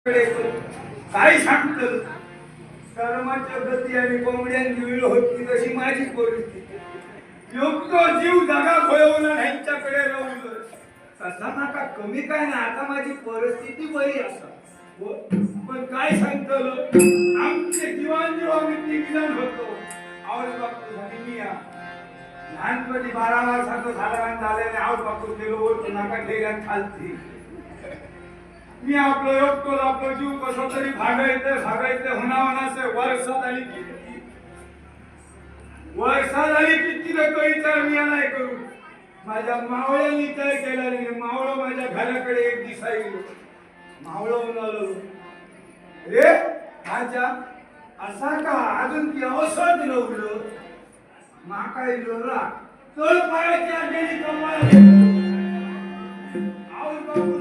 काय सांगतं कर्माच्या गती आणि कोंबड्यांची वेळ होती तशी माझी परिस्थिती योग्य जीव जागा खोळवला ह्यांच्याकडे राहून तसा नका कमी काय ना आता माझी परिस्थिती बरी असा पण काय सांगतं आमचे जीवांजीव आम्ही तिघजण होतो आवड बापू झाली मी लहानपणी 12 वर्षाचं साधारण झाल्याने आवड बापू गेलो ओळखू नका ठेग्यात खालती मी आपलं योगतो आपलं जीव कसं तरी भागायचं होणावनाचे वर्षात आली किती लोक विचार मी नाही करू माझ्या मावळ्याने विचार केला नाही मावळं माझ्या घराकडे एक दिसा येईल मावळं म्हणालो रे माझ्या असा का अजून की अवसर दिलं माका इलोरा तळ पायाची आलेली कमाल आऊल बाबू